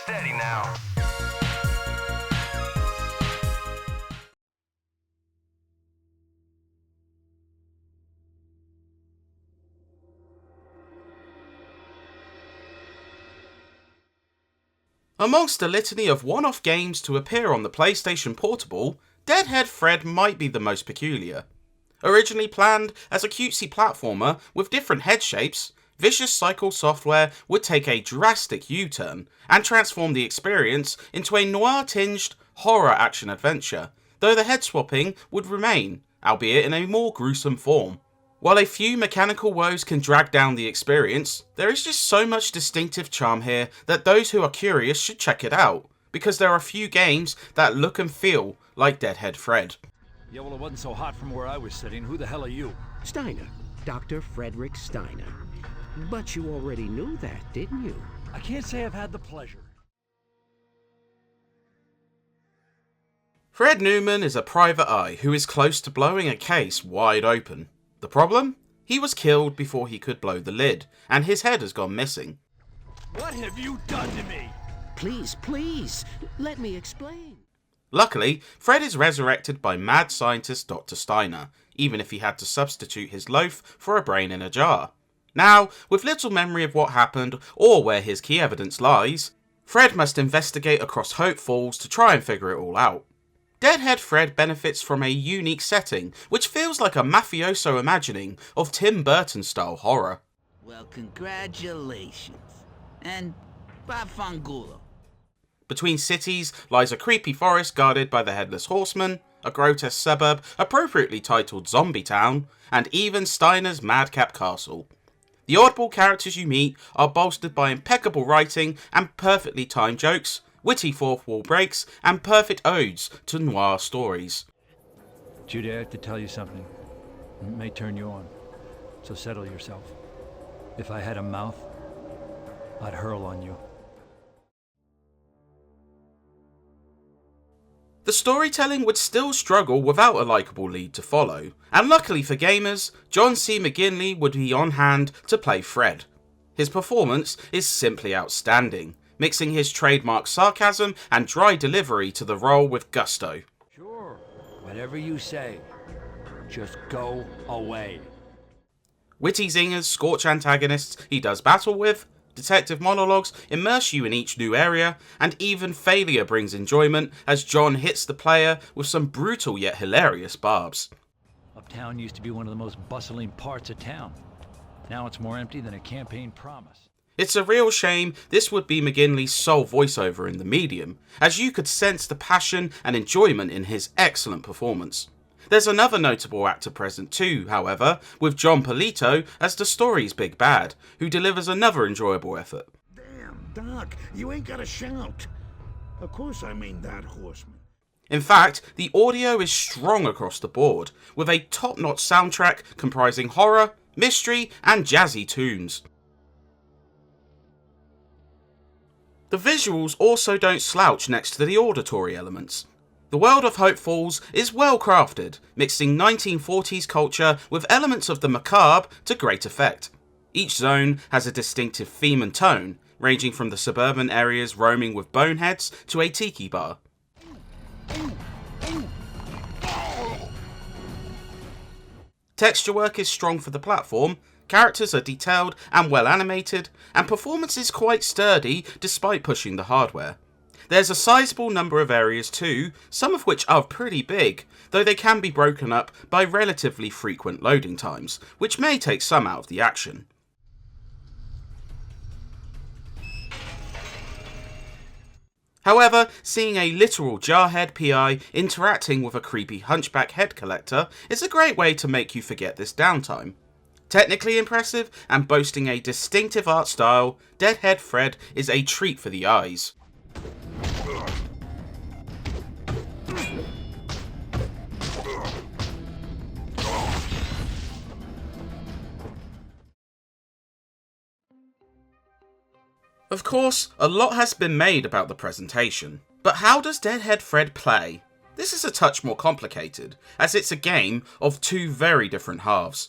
Steady now. Amongst a litany of one-off games to appear on the PlayStation Portable, Deadhead Fred might be the most peculiar. Originally planned as a cutesy platformer with different head shapes, Vicious Cycle Software would take a drastic U-turn and transform the experience into a noir-tinged horror action-adventure, though the head swapping would remain, albeit in a more gruesome form. While a few mechanical woes can drag down the experience, there is just so much distinctive charm here that those who are curious should check it out, because there are few games that look and feel like Deadhead Fred. Yeah, well, it wasn't so hot from where I was sitting. Who the hell are you? Steiner. Dr. Frederick Steiner. But you already knew that, didn't you? I can't say I've had the pleasure. Fred Newman is a private eye who is close to blowing a case wide open. The problem? He was killed before he could blow the lid, and his head has gone missing. What have you done to me? Please, let me explain. Luckily, Fred is resurrected by mad scientist Dr. Steiner, even if he had to substitute his loaf for a brain in a jar. Now, with little memory of what happened or where his key evidence lies, Fred must investigate across Hope Falls to try and figure it all out. Deadhead Fred benefits from a unique setting, which feels like a mafioso imagining of Tim Burton-style horror. Well, congratulations. And Bafangulo. Between cities lies a creepy forest guarded by the Headless Horseman, a grotesque suburb appropriately titled Zombie Town, and even Steiner's madcap castle. The oddball characters you meet are bolstered by impeccable writing and perfectly timed jokes, witty fourth wall breaks, and perfect odes to noir stories. Judy, I have to tell you something. It may turn you on, so settle yourself. If I had a mouth, I'd hurl on you. The storytelling would still struggle without a likeable lead to follow, and luckily for gamers, John C. McGinley would be on hand to play Fred. His performance is simply outstanding, mixing his trademark sarcasm and dry delivery to the role with gusto. Sure, whatever you say. Just go away. Witty zingers scorch antagonists he does battle with, detective monologues immerse you in each new area, and even failure brings enjoyment as John hits the player with some brutal yet hilarious barbs. Uptown used to be one of the most bustling parts of town. Now it's more empty than a campaign promise. It's a real shame this would be McGinley's sole voiceover in the medium, as you could sense the passion and enjoyment in his excellent performance. There's another notable actor present too, however, with John Polito as the story's big bad, who delivers another enjoyable effort. Damn, Doc, you ain't gotta shout. Of course I mean that horseman. In fact, the audio is strong across the board, with a top-notch soundtrack comprising horror, mystery, and jazzy tunes. The visuals also don't slouch next to the auditory elements. The world of Hope Falls is well crafted, mixing 1940s culture with elements of the macabre to great effect. Each zone has a distinctive theme and tone, ranging from the suburban areas roaming with boneheads to a tiki bar. Texture work is strong for the platform, characters are detailed and well animated, and performance is quite sturdy despite pushing the hardware. There's a sizable number of areas too, some of which are pretty big, though they can be broken up by relatively frequent loading times, which may take some out of the action. However, seeing a literal jarhead PI interacting with a creepy hunchback head collector is a great way to make you forget this downtime. Technically impressive and boasting a distinctive art style, Deadhead Fred is a treat for the eyes. Of course, a lot has been made about the presentation, but how does Deadhead Fred play? This is a touch more complicated, as it's a game of two very different halves.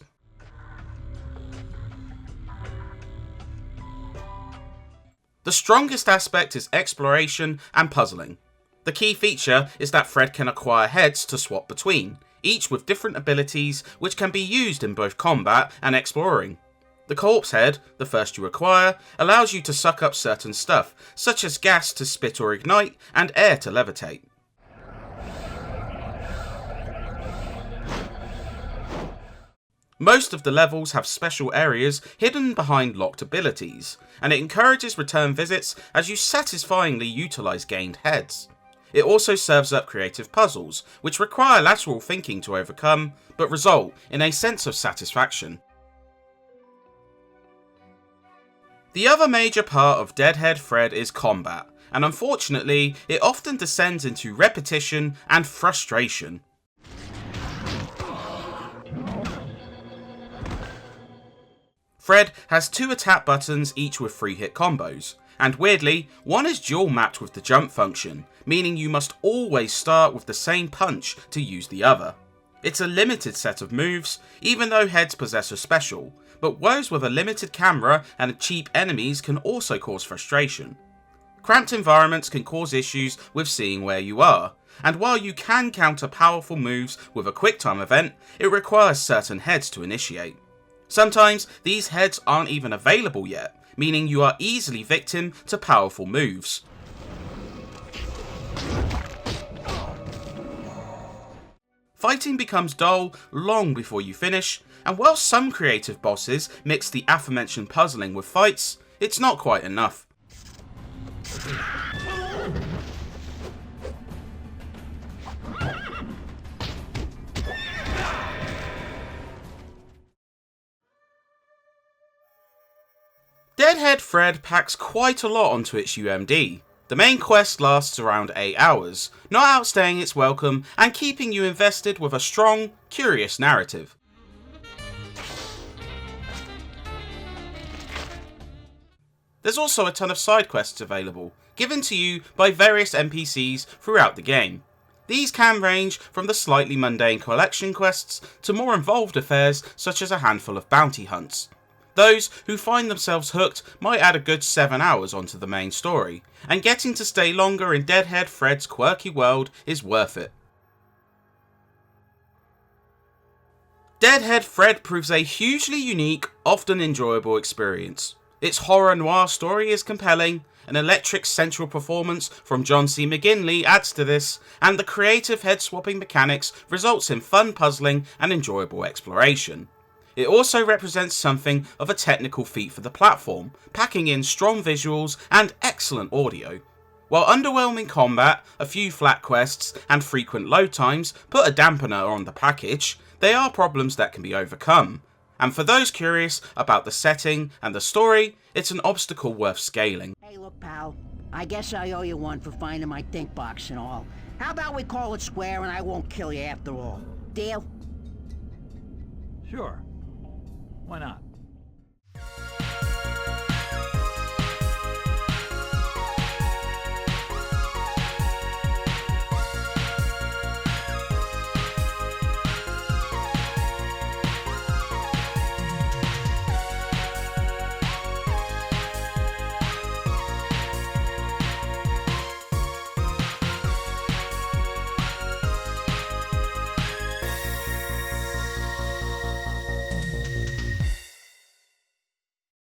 The strongest aspect is exploration and puzzling. The key feature is that Fred can acquire heads to swap between, each with different abilities which can be used in both combat and exploring. The corpse head, the first you acquire, allows you to suck up certain stuff, such as gas to spit or ignite and air to levitate. Most of the levels have special areas hidden behind locked abilities, and it encourages return visits as you satisfyingly utilise gained heads. It also serves up creative puzzles, which require lateral thinking to overcome, but result in a sense of satisfaction. The other major part of Deadhead Fred is combat, and unfortunately, it often descends into repetition and frustration. Fred has 2 attack buttons, each with 3 hit combos, and weirdly, one is dual mapped with the jump function, meaning you must always start with the same punch to use the other. It's a limited set of moves, even though heads possess a special, but woes with a limited camera and cheap enemies can also cause frustration. Cramped environments can cause issues with seeing where you are, and while you can counter powerful moves with a QuickTime event, it requires certain heads to initiate. Sometimes these heads aren't even available yet, meaning you are easily victim to powerful moves. Fighting becomes dull long before you finish, and while some creative bosses mix the aforementioned puzzling with fights, it's not quite enough. Deadhead Fred packs quite a lot onto its UMD. The main quest lasts around 8 hours, not outstaying its welcome and keeping you invested with a strong, curious narrative. There's also a ton of side quests available, given to you by various NPCs throughout the game. These can range from the slightly mundane collection quests to more involved affairs such as a handful of bounty hunts. Those who find themselves hooked might add a good 7 hours onto the main story, and getting to stay longer in Deadhead Fred's quirky world is worth it. Deadhead Fred proves a hugely unique, often enjoyable experience. Its horror-noir story is compelling, an electric central performance from John C. McGinley adds to this, and the creative head-swapping mechanics results in fun puzzling and enjoyable exploration. It also represents something of a technical feat for the platform, packing in strong visuals and excellent audio. While underwhelming combat, a few flat quests, and frequent load times put a dampener on the package, they are problems that can be overcome. And for those curious about the setting and the story, it's an obstacle worth scaling. Hey, look, pal. I guess I owe you one for finding my think box and all. How about we call it square and I won't kill you after all? Deal? Sure. Why not?